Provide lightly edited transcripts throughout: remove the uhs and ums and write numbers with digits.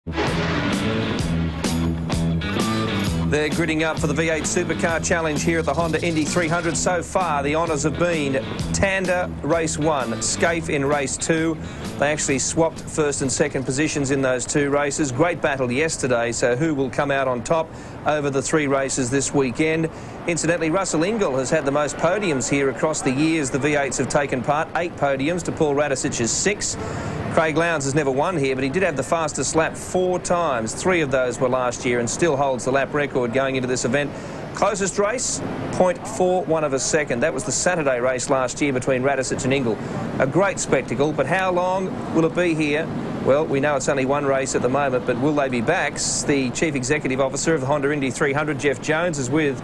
They're gridding up for the V8 Supercar Challenge here at the Honda Indy 300. So far, the honours have been Tander race 1, Scaife in race 2. They actually swapped first and second positions in those two races. Great battle yesterday, so who will come out on top over the 3 races this weekend? Incidentally, Russell Ingall has had the most podiums here across the years the V8s have taken part. 8 podiums to Paul Radisic's 6. Craig Lowndes has never won here, but he did have the fastest lap 4 times. 3 of those were last year and still holds the lap record going into this event. Closest race, 0.41 of a second. That was the Saturday race last year between Radicic and Ingall. A great spectacle, but how long will it be here? Well, we know it's only 1 race at the moment, but will they be back? The Chief Executive Officer of the Honda Indy 300, Jeff Jones, is with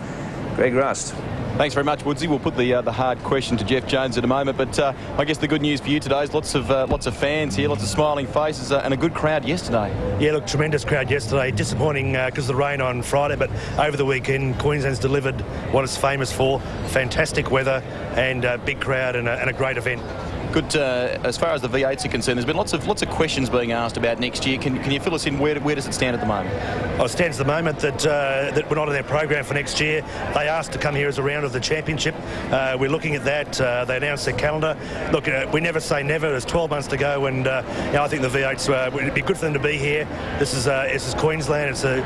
Greg Rust. Thanks very much, Woodsy. We'll put the hard question to Jeff Jones in a moment, but I guess the good news for you today is lots of fans here, lots of smiling faces, and a good crowd yesterday. Yeah, look, tremendous crowd yesterday. Disappointing because of the rain on Friday, but over the weekend, Queensland's delivered what it's famous for: fantastic weather and a big crowd and a great event. Good. As far as the V8s are concerned, there's been lots of questions being asked about next year. Can you fill us in? Where does it stand at the moment? Well, it stands at the moment that we're not in their program for next year. They asked to come here as a round of the championship. We're looking at that. They announced their calendar. Look, we never say never. There's 12 months to go, and I think the V8s it'd be good for them to be here. This is Queensland. It's a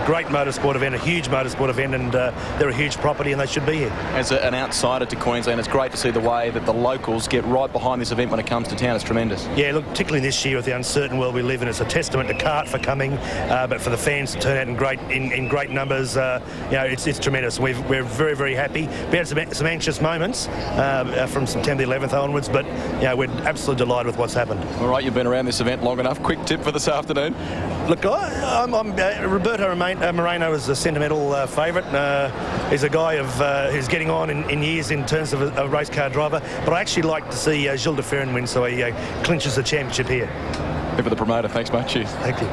great motorsport event, a huge motorsport event, and they're a huge property, and they should be here. As an outsider to Queensland, it's great to see the way that the locals get right behind this event when it comes to town. It's tremendous. Yeah, look, particularly this year with the uncertain world we live in, it's a testament to CART for coming, but for the fans to turn out in great numbers, it's tremendous. We're very, very happy. We had some anxious moments from September 11th onwards, but we're absolutely delighted with what's happened. All right, you've been around this event long enough. Quick tip for this afternoon. Look, Roberto Moreno is a sentimental favourite. He's a guy who's getting on in years in terms of a race car driver, but I actually like to see Gilles de Ferran win, so he clinches the championship here. Good for the promoter. Thanks, mate. Cheers. Thank you.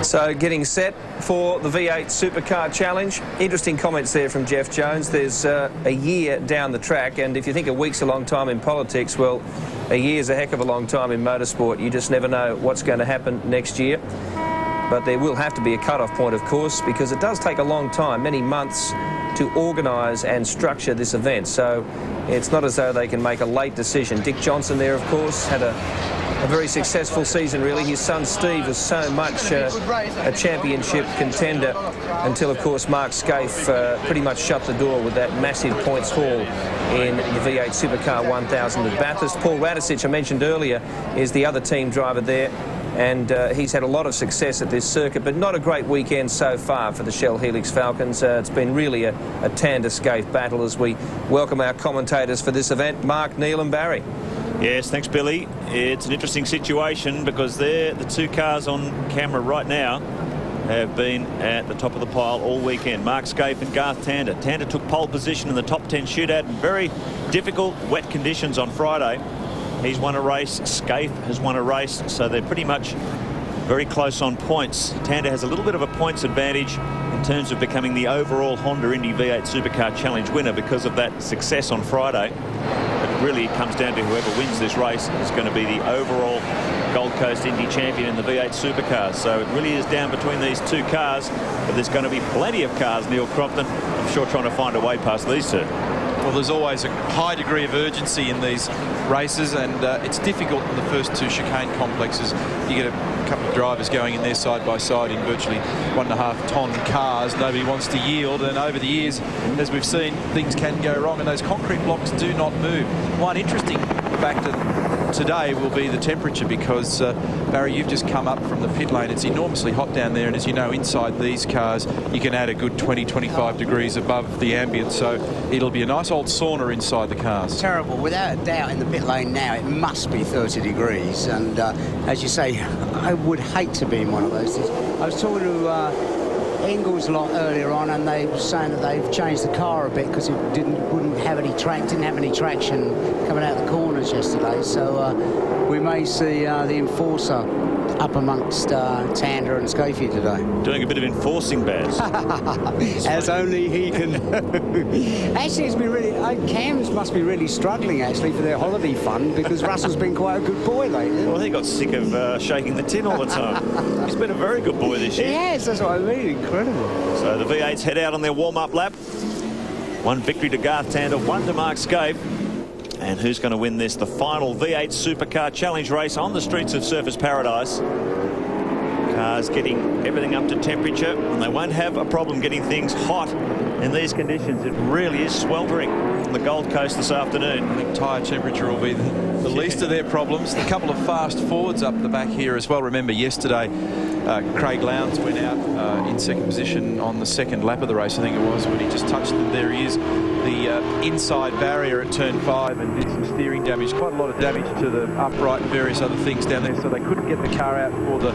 So getting set for the V8 Supercar Challenge. Interesting comments there from Jeff Jones. There's a year down the track, and if you think a week's a long time in politics, well, a year's a heck of a long time in motorsport. You just never know what's going to happen next year. But there will have to be a cut-off point, of course, because it does take a long time, many months, to organise and structure this event. So it's not as though they can make a late decision. Dick Johnson there, of course, had a very successful season, really. His son Steve was so much a championship contender until, of course, Mark Scaife pretty much shut the door with that massive points haul in the V8 Supercar 1000 at Bathurst. Paul Radicic, I mentioned earlier, is the other team driver there. And he's had a lot of success at this circuit, but not a great weekend so far for the Shell Helix Falcons. It's been really a Tander Scaife battle as we welcome our commentators for this event, Mark, Neil and Barry. Yes, thanks, Billy. It's an interesting situation because the 2 cars on camera right now have been at the top of the pile all weekend. Mark Scaife and Garth Tander. Tander took pole position in the top 10 shootout in very difficult wet conditions on Friday. He's won a race. Scaife has won a race, so they're pretty much very close on points. Tander has a little bit of a points advantage in terms of becoming the overall Honda Indy V8 Supercar Challenge winner because of that success on Friday. But really it comes down to whoever wins this race is going to be the overall Gold Coast Indy champion in the V8 Supercars. So it really is down between these 2 cars, but there's going to be plenty of cars, Neil Crompton, I'm sure, trying to find a way past these 2. Well, there's always a high degree of urgency in these races, and it's difficult in the first 2 chicane complexes. You get a couple of drivers going in there side by side in virtually 1.5-ton cars. Nobody wants to yield, and over the years, as we've seen, things can go wrong, and those concrete blocks do not move. One interesting factor today will be the temperature, because Barry, you've just come up from the pit lane. It's enormously hot down there, and as you know, inside these cars you can add a good 20-25 degrees above the ambient, so it'll be a nice old sauna inside the cars. Terrible, without a doubt. In the pit lane now it must be 30 degrees, and as you say, I would hate to be in one of those things. I was talking to Ingall's lot earlier on, and they were saying that they've changed the car a bit because it didn't have any traction coming out the corners yesterday. So we may see the Enforcer up amongst Tander and Scafie today. Doing a bit of enforcing, Baz. As only he can. Actually, it's been really... Cams must be really struggling, actually, for their holiday fund, because Russell's been quite a good boy lately. Well, he got sick of shaking the tin all the time. He's been a very good boy this year. He has, that's what I mean. Incredible. So the V8s head out on their warm-up lap. One victory to Garth Tander, one to Mark Scape. And who's going to win this? The final V8 Supercar Challenge race on the streets of Surfers Paradise. Cars getting everything up to temperature, and they won't have a problem getting things hot in these conditions. It really is sweltering on the Gold Coast this afternoon. I think tyre temperature will be the least of their problems. A couple of fast forwards up the back here as well. Remember yesterday, Craig Lowndes went out in second position on the second lap of the race, I think it was, when he just touched them. There he is, the inside barrier at turn 5, and did some steering damage, quite a lot of damage to the upright and various other things down there, so they couldn't get the car out for the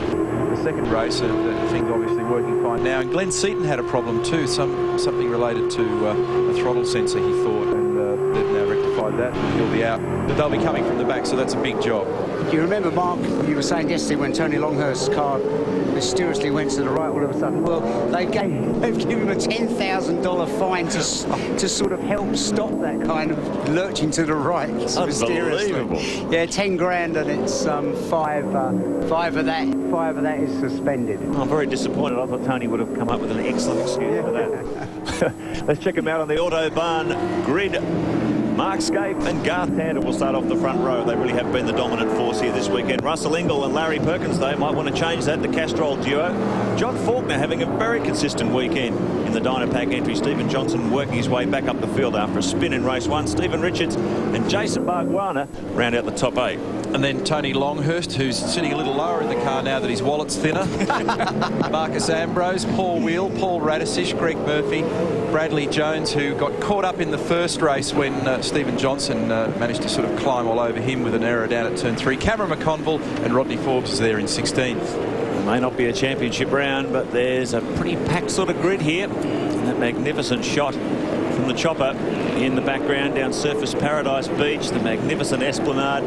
second race, and things obviously working fine now. And Glenn Seaton had a problem too, something related to a throttle sensor, he thought, and they've now rectified that, and he'll be out. But they'll be coming from the back, so that's a big job. Do you remember, Mark, you were saying yesterday when Tony Longhurst's car mysteriously went to the right all of a sudden? Well, they've given him a $10,000 fine to sort of help stop that kind of lurching to the right. Unbelievable. Yeah, 10 grand, and it's five of that is suspended. I'm very disappointed. I thought Tony would have come up with an excellent excuse for that. Let's check him out on the Autobahn grid. Mark Scape and Garth Tander will start off the front row. They really have been the dominant force here this weekend. Russell Ingall and Larry Perkins, they might want to change that. The Castrol duo. John Faulkner having a very consistent weekend in the Dynapack entry. Stephen Johnson working his way back up the field after a spin in race 1. Stephen Richards and Jason Bargwanna round out the top 8. And then Tony Longhurst, who's sitting a little lower in the car now that his wallet's thinner. Marcus Ambrose, Paul Wheel, Paul Radisich, Greg Murphy, Bradley Jones, who got caught up in the first race when Stephen Johnson managed to sort of climb all over him with an error down at turn 3. Cameron McConville and Rodney Forbes is there in 16th. It may not be a championship round, but there's a pretty packed sort of grid here. And that magnificent shot from the chopper in the background down Surfers Paradise Beach, the magnificent esplanade,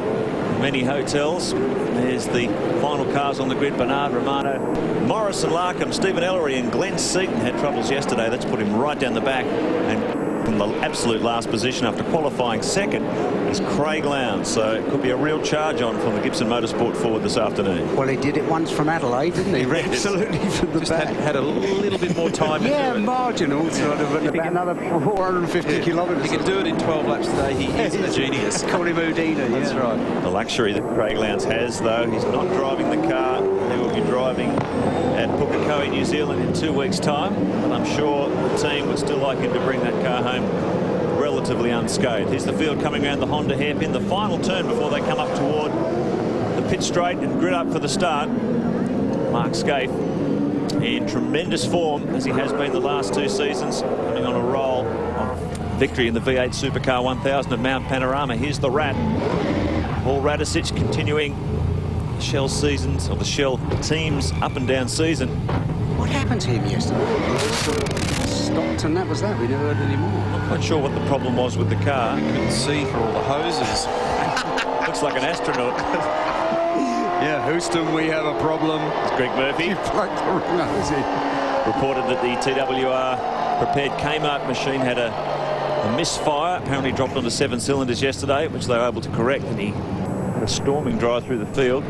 many hotels. There's the final cars on the grid. Bernard Romano, Morrison Larkham, Stephen Ellery and Glenn Seaton had troubles yesterday. That's put him right down the back, and from the absolute last position after qualifying second is Craig Lowndes. So it could be a real charge on from the Gibson Motorsport forward this afternoon. Well, he did it once from Adelaide, didn't he? Absolutely from the back. Had a little bit more time. Yeah, marginal, sort of, about another 450 kilometres. He can do it in 12 laps today. He is a genius. Call him Udina, That's right. The luxury that Craig Lowndes has, though, he's not driving the car. He will be driving at Pukekohe, New Zealand in 2 weeks' time. And I'm sure the team would still like him to bring that car home relatively unscathed. Here's the field coming around the Honda hairpin, the final turn before they come up toward the pit straight and grid up for the start. Mark Scape in tremendous form, as he has been the last 2 seasons, coming on a roll of victory in the V8 Supercar 1000 at Mount Panorama. Here's the Rat. Paul Radisich continuing the Shell seasons, or the Shell team's up and down season. What happened to him yesterday? Stopped, and that was that. We never heard any more. Not quite sure what the problem was with the car. Couldn't see for all the hoses. Looks like an astronaut. Yeah, Houston, we have a problem. It's Greg Murphy. You plugged the wrong hose in. Reported that the TWR prepared Kmart machine had a misfire. Apparently dropped onto 7 cylinders yesterday, which they were able to correct, and he had a storming drive through the field.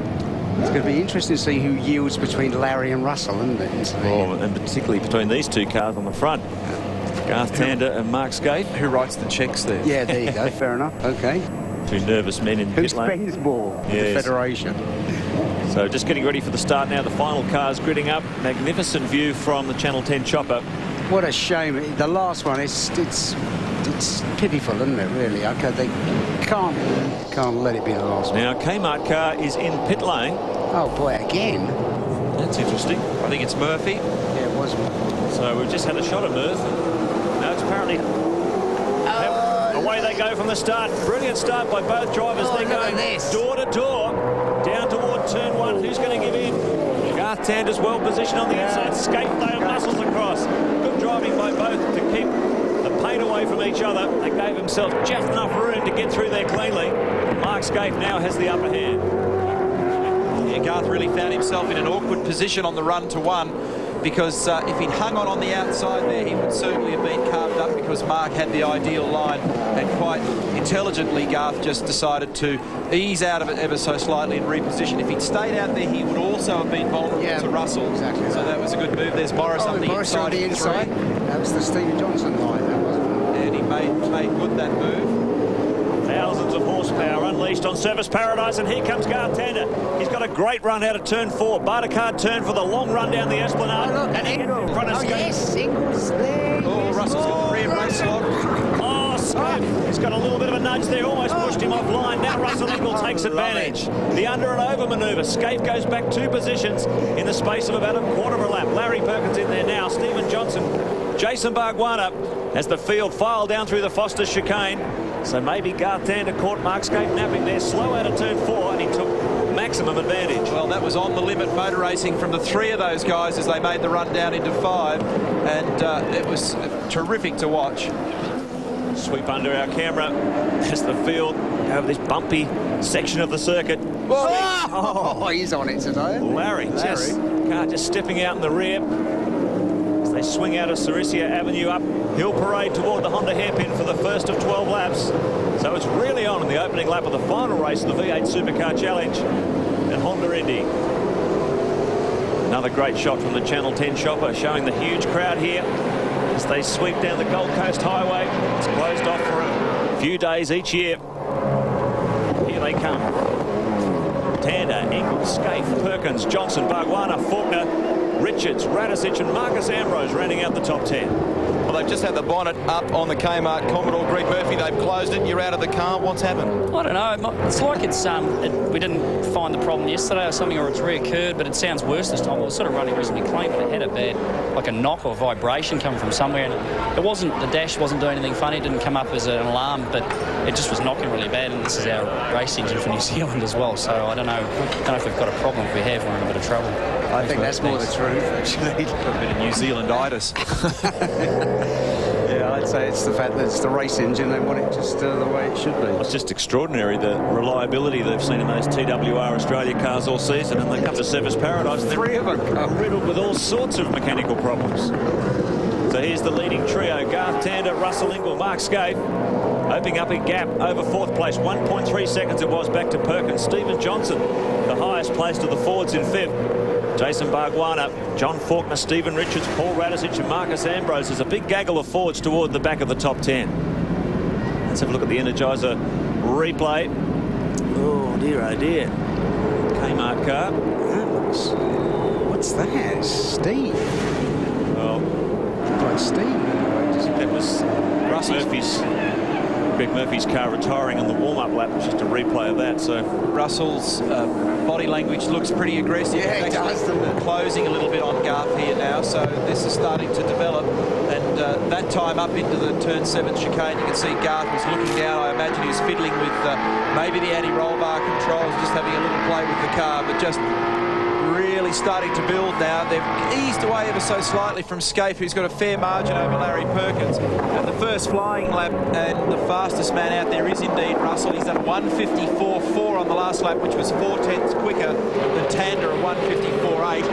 It's going to be interesting to see who yields between Larry and Russell, isn't it? Oh, and particularly between these 2 cars on the front. Garth Tander and Mark Scape. Who writes the checks there? Yeah, there you go. Fair enough. Okay. 2 nervous men in Who pit lane. spends more? Yes. The Federation. So just getting ready for the start now. The final cars gridding up. Magnificent view from the Channel 10 chopper. What a shame. The last one, it's pitiful, isn't it, really? Okay, they can't let it be the last one. Now, Kmart car is in pit lane. Oh, boy, again? That's interesting. I think it's Murphy. Yeah, it was. So we've just had a shot of Murph. Now it's apparently... away they go from the start. Brilliant start by both drivers. They're going door to door down toward turn 1. Who's going to give in? Garth Tander's well positioned on the inside. Scapedale muscles across. Good driving by both to keep the paint away from each other. They gave themselves just enough room to get through there cleanly. Mark Scape now has the upper hand. here. Garth really found himself in an awkward position on the run to one, because if he'd hung on the outside there, he would certainly have been carved up, because Mark had the ideal line, and quite intelligently Garth just decided to ease out of it ever so slightly and reposition. If he'd stayed out there, he would also have been vulnerable to Russell. Exactly. So that was a good move. There's Morris on the inside. That was the Stephen Johnson line, that wasn't it? And he made good that move. Thousands of horsepower unleashed on Surface Paradise, and here comes Garth Tander. He's got a great run out of turn 4. Bartercard turn for the long run down the Esplanade. Oh, look, and in front of yes, Ingles there. Oh, Russell's got the rear race lock. Oh, Scape. He's got a little bit of a nudge there, almost pushed him offline. Now Russell Ingall takes advantage. The under and over manoeuvre. Scape goes back 2 positions in the space of about a quarter of a lap. Larry Perkins in there now. Stephen Johnson, Jason Bargwanna as the field filed down through the Foster chicane. So maybe Garth Tander caught Mark Scape napping there, slow out of turn 4, and he took maximum advantage. Well, that was on the limit motor racing from the 3 of those guys as they made the run down into 5, and it was terrific to watch. Sweep under our camera as the field over this bumpy section of the circuit. Oh, he's on it today. Larry. Just stepping out in the rear. They swing out of Sarisia Avenue up Hill Parade toward the Honda hairpin for the first of 12 laps. So it's really on in the opening lap of the final race of the V8 Supercar Challenge at Honda Indy. Another great shot from the Channel 10 shopper showing the huge crowd here as they sweep down the Gold Coast Highway. It's closed off for a few days each year. Here they come. Tander, Ingles, Scaife, Perkins, Johnson, Bargwanna, Faulkner, Richards, Radicic and Marcus Ambrose rounding out the top 10. Well, they've just had the bonnet up on the Kmart Commodore. Greg Murphy, they've closed it. You're out of the car. What's happened? I don't know. It's like we didn't find the problem yesterday or something, or it's reoccurred, but it sounds worse this time. It was sort of running reasonably clean, but it had a bad, like a knock or vibration coming from somewhere, and it wasn't, the dash wasn't doing anything funny. It didn't come up as an alarm, but it just was knocking really bad, and this is our race engine for New Zealand as well, so I don't know if we've got a problem. If we have, we're in a bit of trouble. I think that's more the truth, actually. Got a bit of New Zealanditis. Yeah, I'd say it's the fact that it's the race engine. They want it just the way it should be. It's just extraordinary, the reliability they've seen in those TWR Australia cars all season, and they come to Surface Paradise and 3 of them are riddled with all sorts of mechanical problems. So here's the leading trio: Garth Tander, Russell Ingall, Mark Scape, opening up a gap over 4th place. 1.3 seconds it was back to Perkins. Stephen Johnson, the highest placed of the Fords, in 5th. Jason Bargwanna, John Faulkner, Stephen Richards, Paul Radicic and Marcus Ambrose. There's a big gaggle of Fords toward the back of the top 10. Let's have a look at the Energizer replay. Oh dear, oh dear. Kmart car. What's that? Steve. Well, like Steve. That was Greg Murphy's car retiring on the warm-up lap. It's just a replay of that. So Russell's body language looks pretty aggressive. Yeah, it does. Closing a little bit on Garth here now, so this is starting to develop. And that time up into the turn 7 chicane, you can see Garth was looking down. I imagine he was fiddling with maybe the anti-roll bar controls, just having a little play with the car, but just really starting to build now. They've eased away ever so slightly from Scaife, who's got a fair margin over Larry Perkins. And the first flying lap, and the fastest man out there is indeed Russell. He's done 1:54.4 on the last lap, which was 4/10 quicker than Tander at 1:54.8.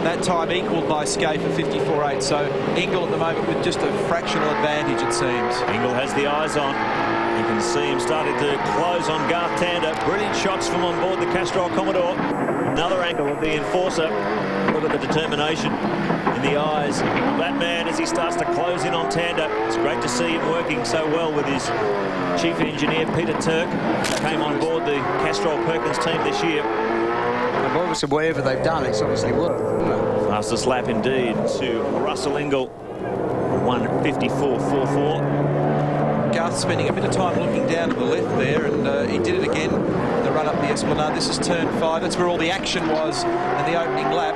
That time equalled by Scaife at 54.8. So Ingall at the moment with just a fractional advantage, it seems. Ingall has the eyes on. You can see him starting to close on Garth Tander. Brilliant shots from on board the Castrol Commodore. Another angle of the Enforcer. Look at the determination in the eyes of that man as he starts to close in on Tander. It's great to see him working so well with his chief engineer, Peter Turk, who came on board the Castrol Perkins team this year. And obviously, whatever they've done, it's obviously worked, isn't it? Fastest lap indeed to Russell Ingall. 1:54.44. Garth spending a bit of time looking down to the left there, and he did it again, the run up the Esplanade. This is turn 5. That's where all the action was in the opening lap.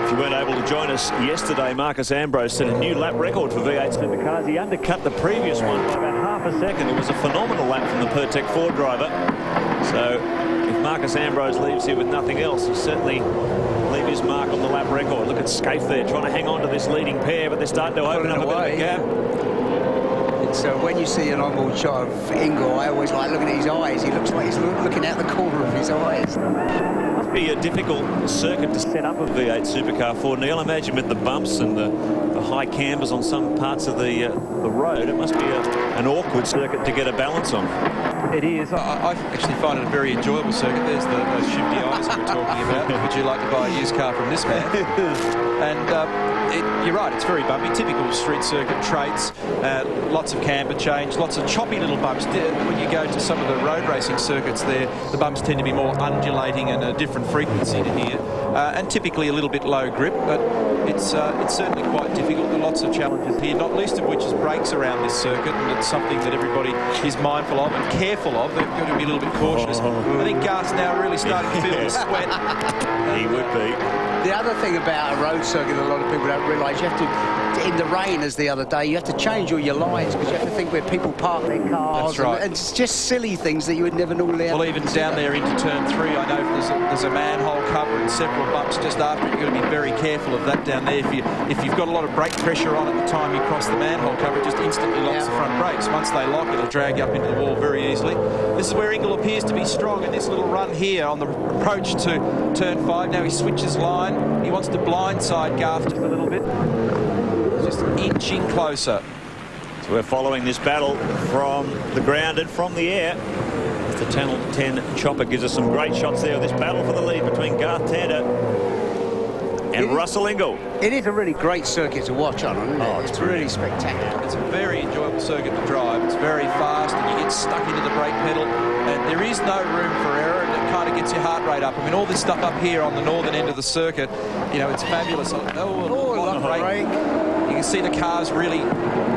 If you weren't able to join us yesterday, Marcus Ambrose set a new lap record for V8 Supercars. He undercut the previous one by about half a second. It was a phenomenal lap from the Pertec Ford driver. So if Marcus Ambrose leaves here with nothing else, he'll certainly leave his mark on the lap record. Look at Scaife there, trying to hang on to this leading pair, but they're starting to open up a bit of a gap. So when you see an onboard shot of Ingle, I always like looking at his eyes. He looks like he's looking out the corner of his eyes. Must be a difficult circuit to set up a V8 Supercar for, Neil. I imagine with the bumps and the high cambers on some parts of the road, it must be an awkward circuit to get a balance on. It is. I actually find it a very enjoyable circuit. There's those shifty eyes that we're talking about. Would you like to buy a used car from this man? And you're right, it's very bumpy. Typical street circuit traits. Lots of camber change, lots of choppy little bumps. When you go to some of the road racing circuits there, the bumps tend to be more undulating and a different frequency to here. And typically a little bit low grip, but it's certainly quite difficult. There are lots of challenges here, not least of which is brakes around this circuit, and it's something that everybody is mindful of and careful of. They've got to be a little bit cautious. I think Garth's now really starting to feel the sweat. He would be. The other thing about a road circuit that a lot of people don't realise, you have to, in the rain as the other day, you have to change all your lights because you have to think where people park their cars. That's right. And it's just silly things that you would never normally have. Well, even down there into turn 3, I know there's a manhole cover and several bumps just after it. You've got to be very careful of that down there. If you've got a lot of brake pressure on at the time you cross the manhole cover, it just instantly locks the front brakes. Once they lock, it'll drag you up into the wall very easily. This is where Ingle appears to be strong in this little run here on the approach to turn 5. Now he switches line. He wants to blindside Garth just a little bit. Just inching closer. So we're following this battle from the ground and from the air. The Channel 10 chopper gives us some great shots there of this battle for the lead between Garth Tander and Russell Ingle. It is a really great circuit to watch on, isn't it? It's really spectacular. It's a very enjoyable circuit to drive. It's very fast and you get stuck into the brake pedal and there is no room for error, and it kind of gets your heart rate up. I mean, all this stuff up here on the northern end of the circuit, you know, it's fabulous. Oh, brake. You can see the cars really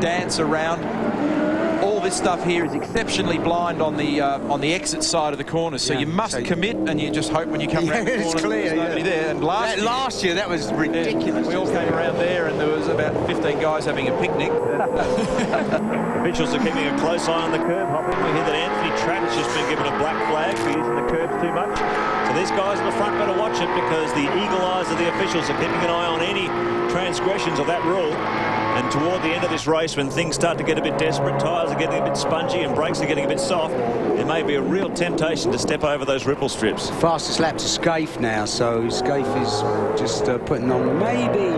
dance around. All this stuff here is exceptionally blind on the exit side of the corner, so you must commit, and you just hope when you come around the corner there's nobody there. And last year that was ridiculous. We all came around there, and there was about 15 guys having a picnic. Officials are keeping a close eye on the curb hopping. We hear that Anthony Tratt has just been given a black flag for using the curbs too much. So these guys in the front better watch it, because the eagle eyes of the officials are keeping an eye on any transgressions of that rule. And toward the end of this race, when things start to get a bit desperate, tyres are getting a bit spongy and brakes are getting a bit soft, there may be a real temptation to step over those ripple strips. Fastest lap to Scaife now, so Scaife is just putting on maybe...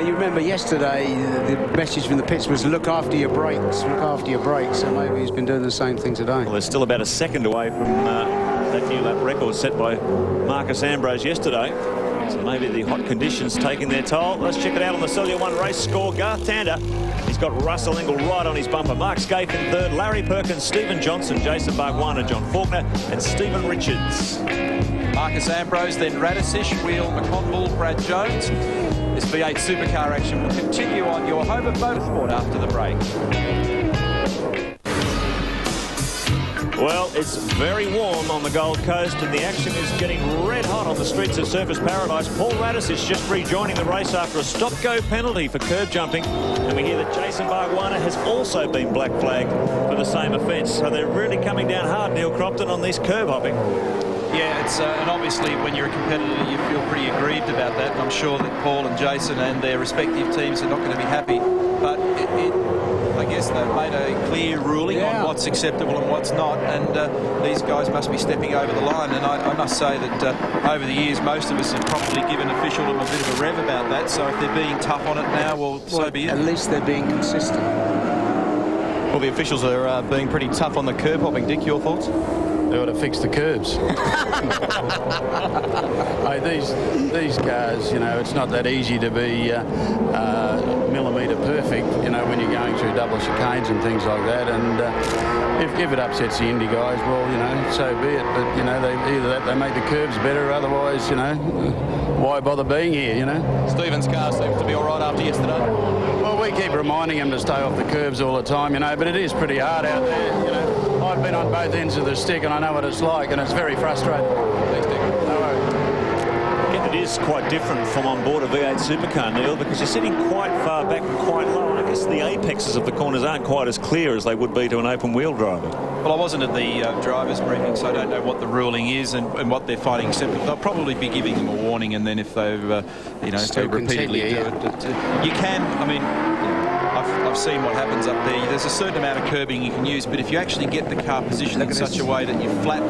you remember yesterday, the message from the pits was look after your brakes, so maybe he's been doing the same thing today. Well, they're still about a second away from that new lap record set by Marcus Ambrose yesterday. So maybe the hot conditions taking their toll. Let's check it out on the Cellular One race score. Garth Tander, he's got Russell Ingle right on his bumper. Mark Scaife in third, Larry Perkins, Stephen Johnson, Jason Bargwanna, John Faulkner and Stephen Richards. Marcus Ambrose, then Radisich, Wheel, McConville, Brad Jones. This V8 Supercar action will continue on your home of motorsport after the break. Well, it's very warm on the Gold Coast and the action is getting red hot on the streets of Surfers Paradise. Paul Radisich just rejoining the race after a stop-go penalty for curb jumping. And we hear that Jason Bargwanna has also been black flagged for the same offence. So they're really coming down hard, Neil Cropton, on this curb hopping. Yeah, it's and obviously when you're a competitor you feel pretty aggrieved about that, and I'm sure that Paul and Jason and their respective teams are not going to be happy, but I guess they've made a clear ruling on what's acceptable and what's not, and these guys must be stepping over the line. And I must say that over the years most of us have probably given officialdom a bit of a rev about that, so if they're being tough on it now, well, so be it. At least they're being consistent. Well, the officials are being pretty tough on the curb hopping. Dick, your thoughts? They ought to fix the curbs. These cars, you know, it's not that easy to be millimetre perfect, you know, when you're going through double chicanes and things like that. And if it upsets the Indy guys, well, you know, so be it. But, you know, either that they make the curbs better, otherwise, you know, why bother being here, you know? Stephen's car seems to be all right after yesterday. Well, we keep reminding him to stay off the curbs all the time, you know, but it is pretty hard out there, you know. I've been on both ends of the stick and I know what it's like, and it's very frustrating. Thanks, Dick. No worries. Again, it is quite different from on board a V8 Supercar, Neil, because you're sitting quite far back and quite low, and I guess the apexes of the corners aren't quite as clear as they would be to an open-wheel driver. Well, I wasn't at the driver's briefing, so I don't know what the ruling is and what they're finding acceptable. They'll probably be giving them a warning, and then if they've, you know, if they repeatedly do it, you can, I mean, I've I've seen what happens up there. There's a certain amount of curbing you can use, but if you actually get the car positioned in such a way that you flat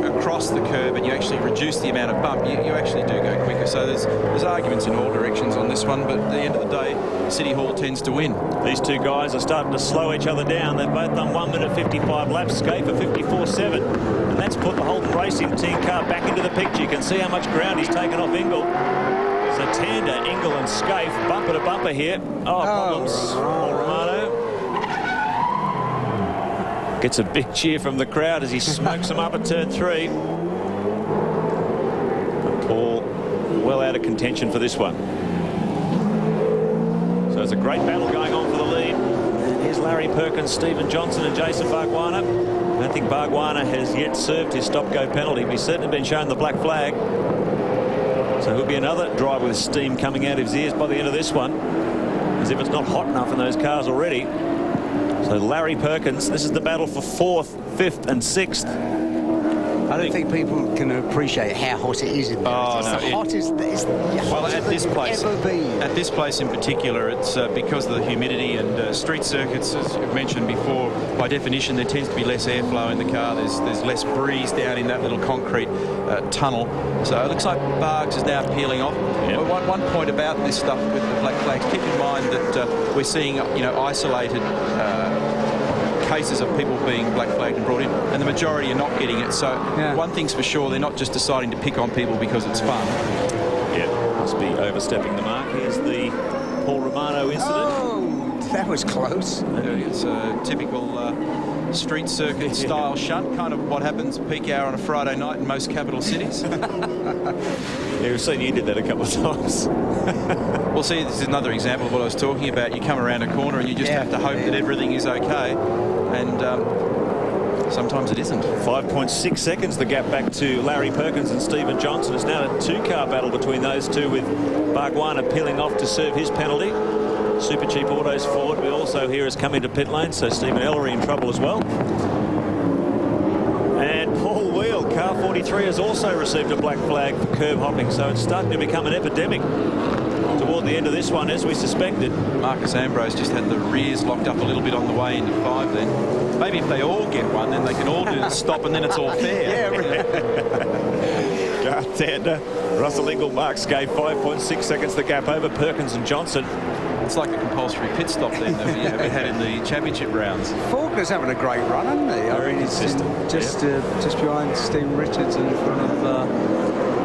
across the curb and you actually reduce the amount of bump, you actually do go quicker. So there's arguments in all directions on this one, but at the end of the day, City Hall tends to win. These two guys are starting to slow each other down. They've both done 1 minute 55 laps, Skaife for 54.7, and that's put the Holden Racing team car back into the picture. You can see how much ground he's taken off Ingle. So Tander, Ingle and Skaife bumper to bumper here. Problems. Paul Romano gets a big cheer from the crowd as he smokes them up at turn 3. And Paul well out of contention for this one. So it's a great battle going on for the lead. And here's Larry Perkins, Stephen Johnson and Jason Bargwanna. I don't think Bargwanna has yet served his stop-go penalty, but he's certainly been shown the black flag. So he'll be another drive with steam coming out of his ears by the end of this one, as if it's not hot enough in those cars already. So Larry Perkins, this is the battle for 4th, 5th and 6th. I don't think people can appreciate how hot it is in there. Oh, it's no, the hottest well, at this place, ever been. At this place in particular, it's because of the humidity and street circuits, as you've mentioned before, by definition, there tends to be less airflow in the car. There's less breeze down in that little concrete tunnel. So it looks like Bargs is now peeling off. Yep. But one point about this stuff with the black flags, keep in mind that we're seeing, isolated cases of people being black flagged and brought in, and the majority are not getting it. So one thing's for sure, they're not just deciding to pick on people because it's fun. Yeah, must be overstepping the mark. Here's the Paul Romano incident. Oh, that was close. It's a typical street circuit style shunt, kind of what happens peak hour on a Friday night in most capital cities. Yeah, we've seen you did that a couple of times. Well, see, this is another example of what I was talking about. You come around a corner and you just have to hope that everything is okay, and sometimes it isn't. 5.6 seconds the gap back to Larry Perkins and Stephen Johnson. It's now a two-car battle between those two, with Bargwanna peeling off to serve his penalty. Super Cheap Autos Ford, we also hear, has come into pit lane, so Stephen Ellery in trouble as well. And Paul Wheel, car 43, has also received a black flag for curb hopping, so it's starting to become an epidemic toward the end of this one, as we suspected. Marcus Ambrose just had the rears locked up a little bit on the way into 5 then. Maybe if they all get one, then they can all do the stop and then it's all fair. Garth Tander, Russell Ingle, Mark Skaife, 5.6 seconds the gap over Perkins and Johnson. It's like a compulsory pit stop then that we had in the championship rounds. Faulkner's having a great run, hasn't he? Very consistent. Just behind Stephen Richards and in front of...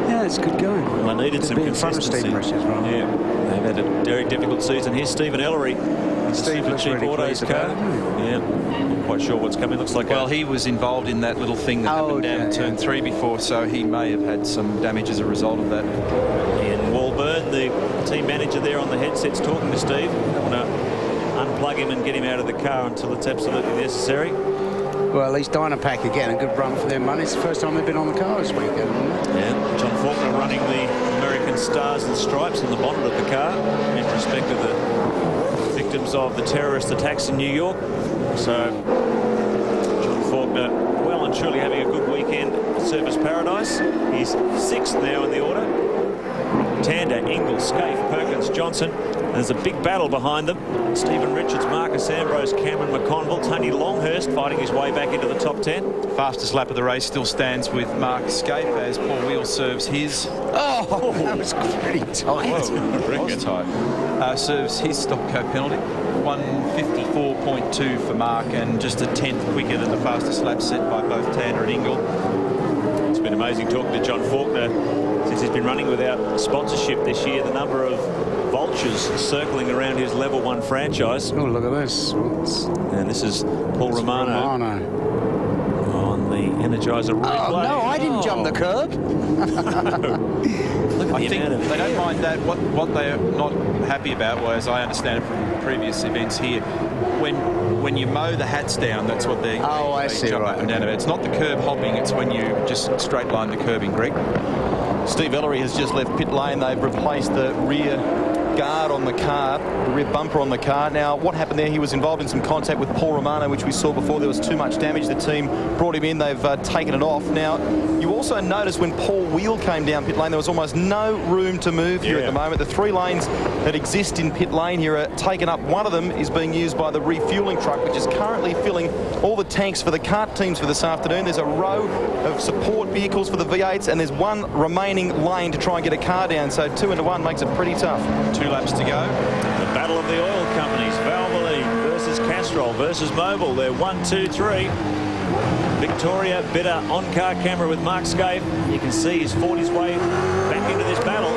yeah, it's good going. Well, I needed some in front of consistency. Stephen Richards, right? Yeah, they've had a very difficult season. Here's Stephen Ellery. Steve looks Cheap really Autos pleased car. about it. Yeah, not quite sure what's coming. Looks like he was involved in that little thing that happened down turn 3 before, so he may have had some damage as a result of that. Ian Walburn, the team manager there on the headsets, talking to Steve. They want to unplug him and get him out of the car until it's absolutely necessary. Well, at least Dynapack are getting a good run for their money. It's the first time they've been on the car this weekend, isn't it? Yeah, John Faulkner running the American Stars and Stripes on the bonnet of the car in respect of the victims of the terrorist attacks in New York. So John Faulkner well and truly having a good weekend at Surfers Paradise. He's 6th now in the order. Tander, Ingle, Skaife, Perkins, Johnson. There's a big battle behind them. Stephen Richards, Marcus Ambrose, Cameron McConville, Tony Longhurst fighting his way back into the top 10. Fastest lap of the race still stands with Mark Skaife as Paul Wheel serves his... Oh, that was pretty tight. Whoa, it was tight. Serves his stop-go penalty. 1:54.2 for Mark, and just a 10th quicker than the fastest lap set by both Tander and Ingle. It's been amazing talking to John Faulkner since he's been running without sponsorship this year. The number of vultures circling around his level 1 franchise. Oh, look at this. And this is Paul Romano on the Energizer replay. Oh, no, I didn't jump the curb. I think they don't mind that. What they're not happy about, well, as I understand it from previous events here, when you mow the hats down, that's what they're jump up and down about. It's not the curb hopping, it's when you just straight line the curbing, Greg. Steve Ellery has just left pit lane. They've replaced the rear guard on the car, the rear bumper on the car. Now, what happened there? He was involved in some contact with Paul Romano, which we saw before. There was too much damage. The team brought him in. They've taken it off. Now, you also noticed when Paul Wheel came down pit lane, there was almost no room to move here at the moment. The 3 lanes that exist in pit lane here are taken up. One of them is being used by the refueling truck, which is currently filling all the tanks for the kart teams for this afternoon. There's a row of support vehicles for the V8s, and there's one remaining lane to try and get a car down. So 2 into 1 makes it pretty tough. 2 laps to go. The battle of the oil companies. Valvoline versus Castrol versus Mobil. They're 1, 2, 3. Victoria Bitter on-car camera with Mark Scaife. You can see he's fought his way back into this battle.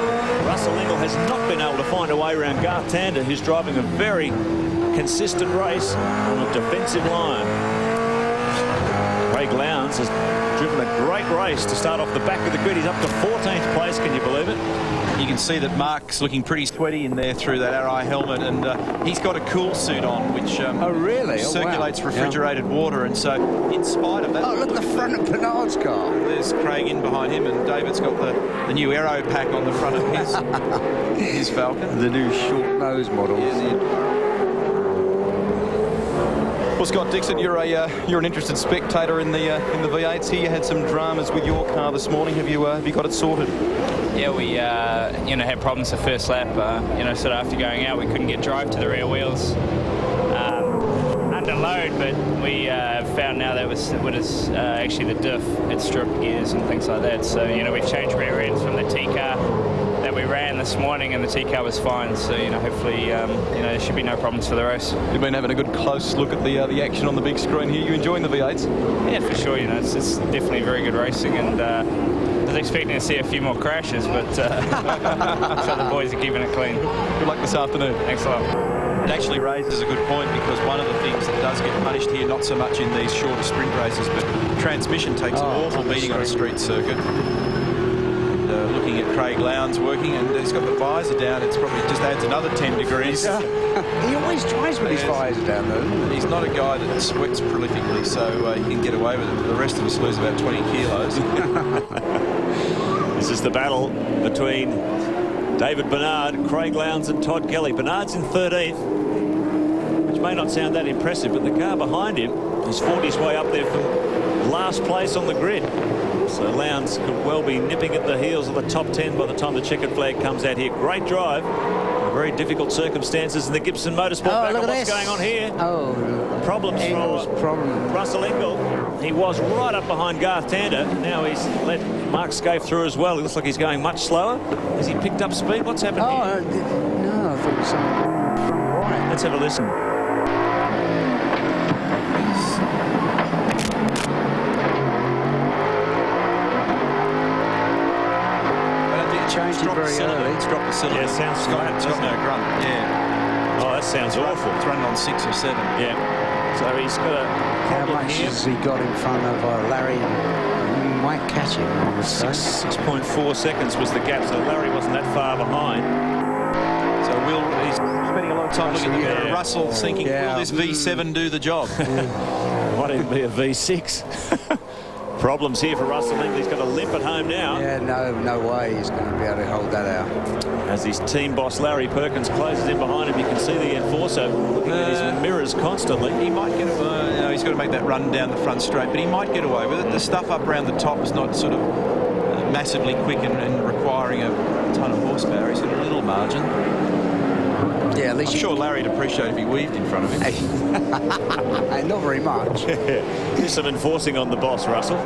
Russell Ingall has not been able to find a way around Garth Tander, who's driving a very consistent race on a defensive line. Craig Lowndes has driven a great race to start off the back of the grid. He's up to 14th place, can you believe it? You can see that Mark's looking pretty sweaty in there through that RI helmet, and he's got a cool suit on, which circulates refrigerated water, and so in spite of that... Oh, look at the front of Bernard's car. There's Craig in behind him, and David's got the new aero pack on the front of his Falcon. The new short nose model. Well, Scott Dixon, you're an interested spectator in the V8s here. You had some dramas with your car this morning. Have you got it sorted? Yeah, we had problems the first lap. Sort of after going out, we couldn't get drive to the rear wheels under load, but we found now that it was actually the diff. It stripped gears and things like that. So we've changed rear ends from the T car that we ran this morning, and the T car was fine. So hopefully there should be no problems for the race. You've been having a good close look at the action on the big screen here. You enjoying the V8s? Yeah, for sure. It's definitely very good racing, and I was expecting to see a few more crashes, but so the boys are keeping it clean. Good luck this afternoon. Thanks a lot. It actually raises a good point, because one of the things that does get punished here, not so much in these shorter sprint races, but transmission takes an awful beating on a street circuit. And, looking at Craig Lowndes working, and he's got the visor down. It's probably just adds another 10 degrees. He always tries with his visor down, though. He's not a guy that sweats prolifically, so he can get away with it. The rest of us lose about 20 kilos. This is the battle between David Bernard, Craig Lowndes and Todd Kelly. Bernard's in 13th, which may not sound that impressive, but the car behind him has fought his way up there from last place on the grid. So Lowndes could well be nipping at the heels of the top 10 by the time the checkered flag comes out here. Great drive. Very difficult circumstances in the Gibson Motorsport. Back on what's going on here. Problems from Russell Ingall. He was right up behind Garth Tander. Now he's let Mark Scaife through as well. It looks like he's going much slower. Has he picked up speed? What's happened here? No, I thought it was something right. Let's have a listen. Changed it very early. It's dropped the cylinder. Yeah, it sounds flat. It's got no grunt. Yeah. Oh, that sounds awful. It's running on 6 or 7. Yeah. So he's got a problem. How much has he got in front of Larry? Might catch him. 6.4 seconds was the gap, so Larry wasn't that far behind. So he's spending a long time looking at Russell, thinking, will this V7 do the job? Might even be a V6. Problems here for Russell Ingall. He's got a limp at home now. Yeah, no way he's going to be able to hold that out. As his team boss Larry Perkins closes in behind him, you can see the enforcer looking at his mirrors constantly. He might get away. He's got to make that run down the front straight, but he might get away with it. The stuff up around the top is not sort of massively quick and requiring a ton of horsepower. He's got a little margin. Yeah, at least I'm sure Larry'd appreciate if he weaved in front of him. Not very much. There's some enforcing on the boss, Russell.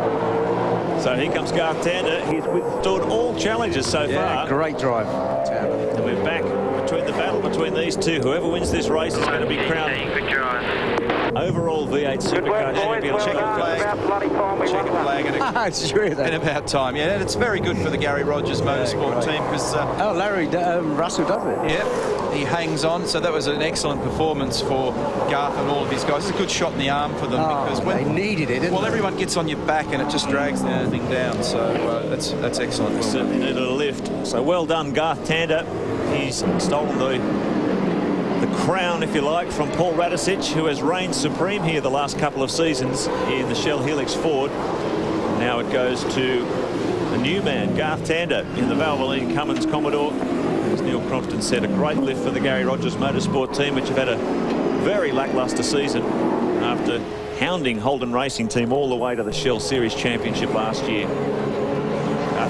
So here comes Garth Tander. He's withstood all challenges so far. Great drive, Tander. And we're back between the battle between these two. Whoever wins this race is going to be crowned overall V8 Supercar champion. Checkered flag in about time. Yeah, and it's very good for the Gary Rogers Motorsport team, because Russell does it. Yeah, he hangs on. So that was an excellent performance for Garth and all of his guys. It's a good shot in the arm for them, because when they needed it. Didn't they? Everyone gets on your back and it just drags the thing down. So that's excellent. Well, certainly needed a lift. So well done, Garth Tander. He's stolen the crown, if you like, from Paul Radicic, who has reigned supreme here the last couple of seasons in the Shell Helix Ford. Now it goes to the new man, Garth Tander, in the Valvoline Cummins Commodore. As Neil Crompton said, a great lift for the Gary Rogers Motorsport team, which have had a very lacklustre season after hounding Holden Racing Team all the way to the Shell Series Championship last year.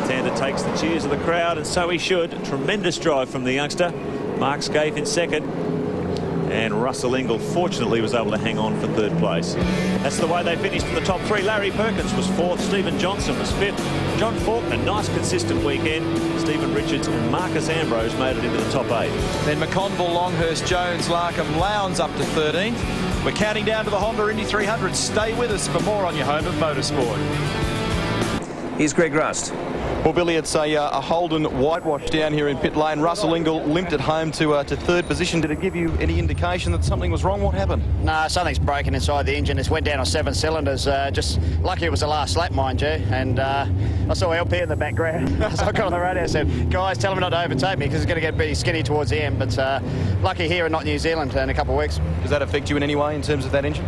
Tander takes the cheers of the crowd, and so he should. Tremendous drive from the youngster. Mark Scaife in second, and Russell Ingall fortunately was able to hang on for third place. That's the way they finished in the top three. Larry Perkins was fourth, Stephen Johnson was fifth, John Faulkner, nice consistent weekend, Stephen Richards and Marcus Ambrose made it into the top 8. Then McConville, Longhurst, Jones, Larkham, Lowndes up to 13th. We're counting down to the Honda Indy 300. Stay with us for more on your home of motorsport. Here's Greg Rust. Well, Billy, it's a Holden whitewash down here in pit lane. Russell Ingall limped it home to third position. Did it give you any indication that something was wrong? What happened? No, something's broken inside the engine. It went down on 7 cylinders. Just lucky it was the last lap, mind you. And I saw LP in the background. So I got on the radio and said, guys, tell him not to overtake me because it's going to get pretty skinny towards the end. But lucky here and not New Zealand in a couple of weeks. Does that affect you in any way in terms of that engine?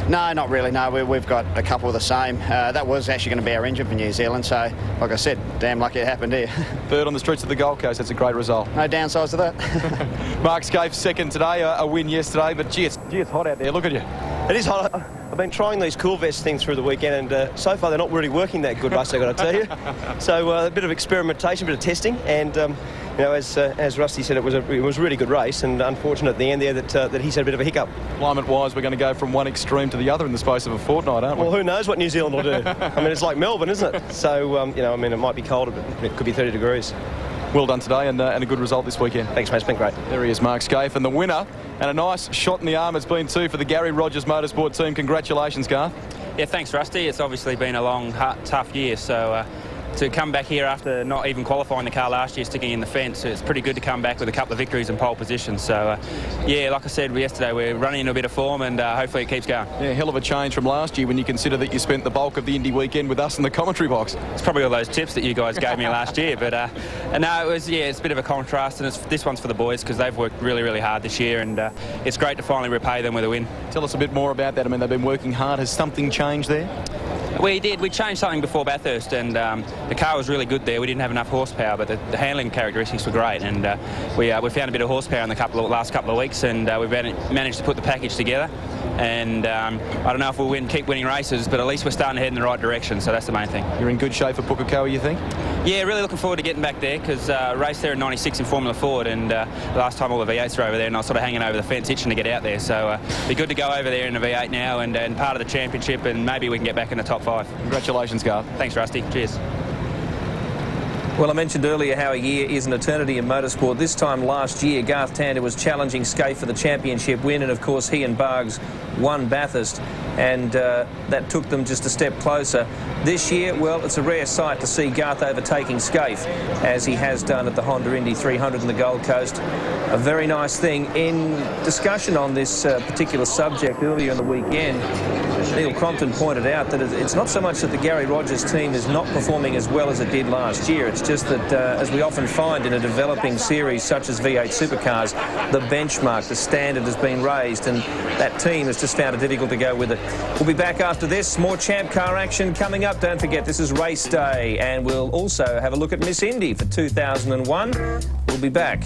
No, not really. No, we've got a couple of the same. That was actually going to be our engine for New Zealand. So, like I said, damn lucky it happened here. Third on the streets of the Gold Coast. That's a great result. No downsides to that. Mark Scaife second today, a win yesterday. But, gee, it's hot out there. Look at you. It is hot. I've been trying these cool vest things through the weekend, and so far they're not really working that good, Russ, I've got to tell you. So a bit of experimentation, a bit of testing, and you know, as Rusty said, it was a really good race, and unfortunate at the end there that he's had a bit of a hiccup. Climate-wise, we're going to go from one extreme to the other in the space of a fortnight, aren't we? Well, who knows what New Zealand will do? I mean, it's like Melbourne, isn't it? So, you know, I mean, it might be colder, but it could be 30 degrees. Well done today, and a good result this weekend. Thanks, mate. It's been great. There he is, Mark Scaife, and the winner, and a nice shot in the arm it's been too for the Gary Rogers Motorsport team. Congratulations, Garth. Yeah, thanks, Rusty. It's obviously been a long, tough year, so to come back here after not even qualifying the car last year, sticking in the fence, it's pretty good to come back with a couple of victories and pole positions. So, yeah, like I said yesterday, we're running into a bit of form, and hopefully it keeps going. Yeah, hell of a change from last year when you consider that you spent the bulk of the Indy weekend with us in the commentary box. It's probably all those tips that you guys gave me last year, but no, it's a bit of a contrast, and this one's for the boys because they've worked really, really hard this year, and it's great to finally repay them with a win. Tell us a bit more about that. I mean, they've been working hard. Has something changed there? We did. We changed something before Bathurst, and the car was really good there. We didn't have enough horsepower, but the handling characteristics were greait, and we found a bit of horsepower in the last couple of weeks, and we've managed to put the package together. And I don't know if we'll keep winning races, but at least we're starting to head in the right direction, so that's the main thing. You're in good shape for Pukekohe, you think? Yeah, really looking forward to getting back there because raced there in '96 in Formula Ford, and last time all the V8s were over there, and I was sort of hanging over the fence itching to get out there. So be good to go over there in the V8 now and part of the championship, and maybe we can get back in the top 5. Congratulations, Garth. Thanks, Rusty. Cheers. Well, I mentioned earlier how a year is an eternity in motorsport. This time last year, Garth Tander was challenging Scaife for the championship win, and of course he and Bargs won Bathurst, and that took them just a step closer. This year, well, it's a rare sight to see Garth overtaking Scaife, as he has done at the Honda Indy 300 in the Gold Coast. A very nice thing. In discussion on this particular subject earlier in the weekend, Neil Crompton pointed out that it's not so much that the Gary Rogers team is not performing as well as it did last year. It's just that, as we often find in a developing series such as V8 Supercars, the benchmark, the standard has been raised, and that team has just found it difficult to go with it. We'll be back after this. More Champ Car action coming up. Don't forget, this is race day, and we'll also have a look at Miss Indy for 2001. We'll be back.